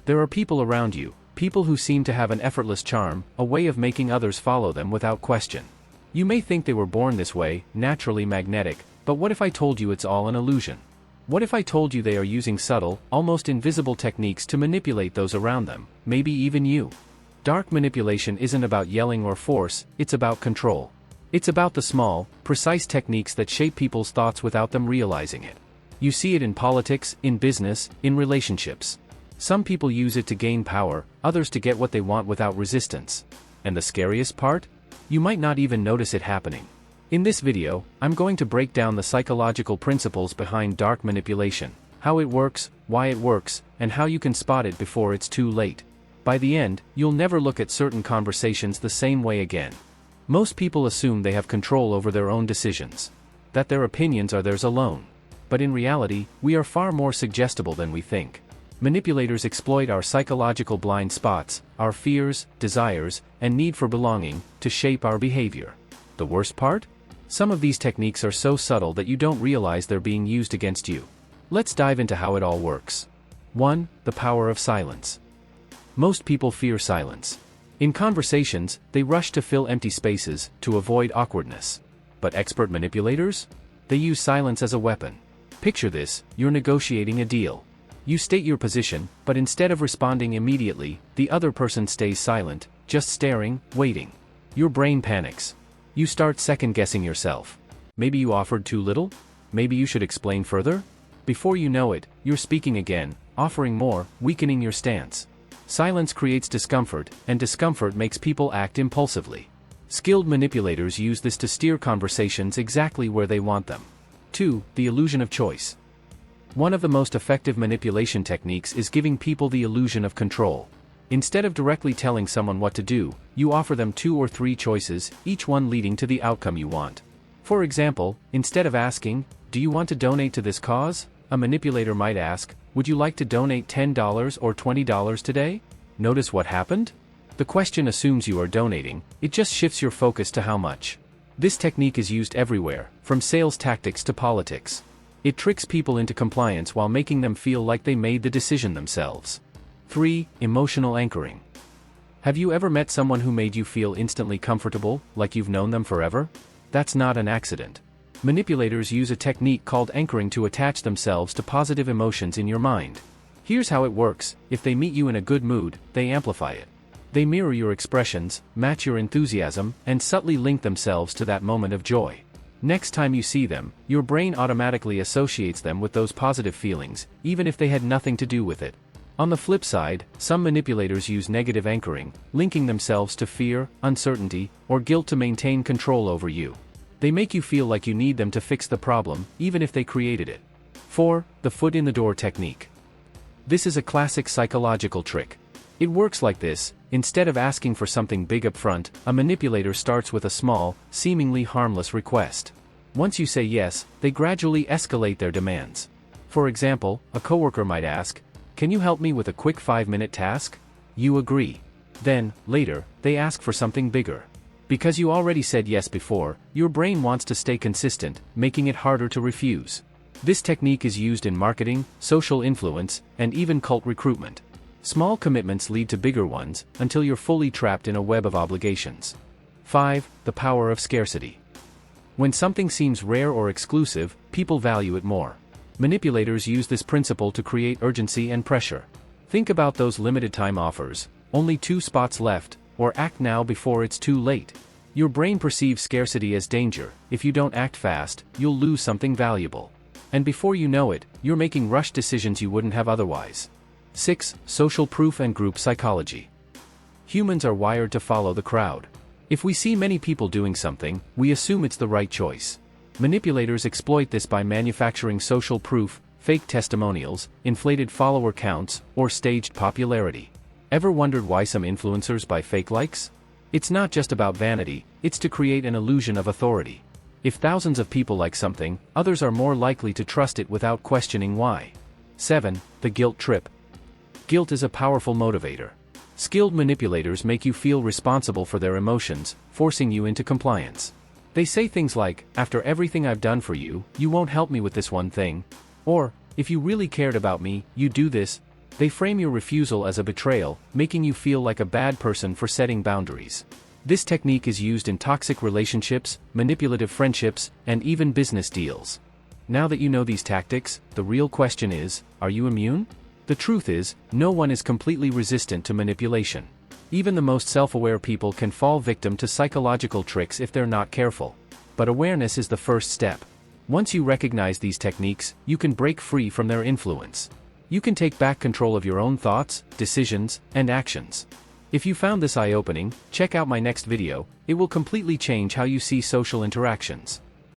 There are people around you, people who seem to have an effortless charm, a way of making others follow them without question. You may think they were born this way, naturally magnetic, but what if I told you it's all an illusion? What if I told you they are using subtle, almost invisible techniques to manipulate those around them, maybe even you? Dark manipulation isn't about yelling or force, it's about control. It's about the small, precise techniques that shape people's thoughts without them realizing it. You see it in politics, in business, in relationships. Some people use it to gain power, others to get what they want without resistance. And the scariest part? You might not even notice it happening. In this video, I'm going to break down the psychological principles behind dark manipulation, how it works, why it works, and how you can spot it before it's too late. By the end, you'll never look at certain conversations the same way again. Most people assume they have control over their own decisions, that their opinions are theirs alone. But in reality, we are far more suggestible than we think. Manipulators exploit our psychological blind spots, our fears, desires, and need for belonging, to shape our behavior. The worst part? Some of these techniques are so subtle that you don't realize they're being used against you. Let's dive into how it all works. 1. The power of silence. Most people fear silence. In conversations, they rush to fill empty spaces, to avoid awkwardness. But expert manipulators? They use silence as a weapon. Picture this: you're negotiating a deal. You state your position, but instead of responding immediately, the other person stays silent, just staring, waiting. Your brain panics. You start second-guessing yourself. Maybe you offered too little? Maybe you should explain further? Before you know it, you're speaking again, offering more, weakening your stance. Silence creates discomfort, and discomfort makes people act impulsively. Skilled manipulators use this to steer conversations exactly where they want them. 2. The illusion of choice. One of the most effective manipulation techniques is giving people the illusion of control. Instead of directly telling someone what to do, you offer them 2 or 3 choices, each one leading to the outcome you want. For example, instead of asking, "Do you want to donate to this cause?" a manipulator might ask, "Would you like to donate $10 or $20 today?" Notice what happened? The question assumes you are donating, it just shifts your focus to how much. This technique is used everywhere, from sales tactics to politics. It tricks people into compliance while making them feel like they made the decision themselves. 3. Emotional anchoring. Have you ever met someone who made you feel instantly comfortable, like you've known them forever? That's not an accident. Manipulators use a technique called anchoring to attach themselves to positive emotions in your mind. Here's how it works: if they meet you in a good mood, they amplify it. They mirror your expressions, match your enthusiasm, and subtly link themselves to that moment of joy. Next time you see them, your brain automatically associates them with those positive feelings, even if they had nothing to do with it. On the flip side, some manipulators use negative anchoring, linking themselves to fear, uncertainty, or guilt to maintain control over you. They make you feel like you need them to fix the problem, even if they created it. 4. The foot in the door technique. This is a classic psychological trick. It works like this: instead of asking for something big up front, a manipulator starts with a small, seemingly harmless request. Once you say yes, they gradually escalate their demands. For example, a coworker might ask, "Can you help me with a quick 5-minute task?" You agree. Then, later, they ask for something bigger. Because you already said yes before, your brain wants to stay consistent, making it harder to refuse. This technique is used in marketing, social influence, and even cult recruitment. Small commitments lead to bigger ones, until you're fully trapped in a web of obligations. 5. The power of scarcity. When something seems rare or exclusive, people value it more. Manipulators use this principle to create urgency and pressure. Think about those limited-time offers: only 2 spots left, or act now before it's too late. Your brain perceives scarcity as danger. If you don't act fast, you'll lose something valuable. And before you know it, you're making rushed decisions you wouldn't have otherwise. 6. Social proof and group psychology. Humans are wired to follow the crowd. If we see many people doing something, we assume it's the right choice. Manipulators exploit this by manufacturing social proof, fake testimonials, inflated follower counts, or staged popularity. Ever wondered why some influencers buy fake likes? It's not just about vanity, it's to create an illusion of authority. If thousands of people like something, others are more likely to trust it without questioning why. 7. The guilt trip. Guilt is a powerful motivator. Skilled manipulators make you feel responsible for their emotions, forcing you into compliance. They say things like, "After everything I've done for you, you won't help me with this one thing," or, "If you really cared about me, you'd do this." They frame your refusal as a betrayal, making you feel like a bad person for setting boundaries. This technique is used in toxic relationships, manipulative friendships, and even business deals. Now that you know these tactics, the real question is, are you immune? The truth is, no one is completely resistant to manipulation. Even the most self-aware people can fall victim to psychological tricks if they're not careful. But awareness is the first step. Once you recognize these techniques, you can break free from their influence. You can take back control of your own thoughts, decisions, and actions. If you found this eye-opening, check out my next video. It will completely change how you see social interactions.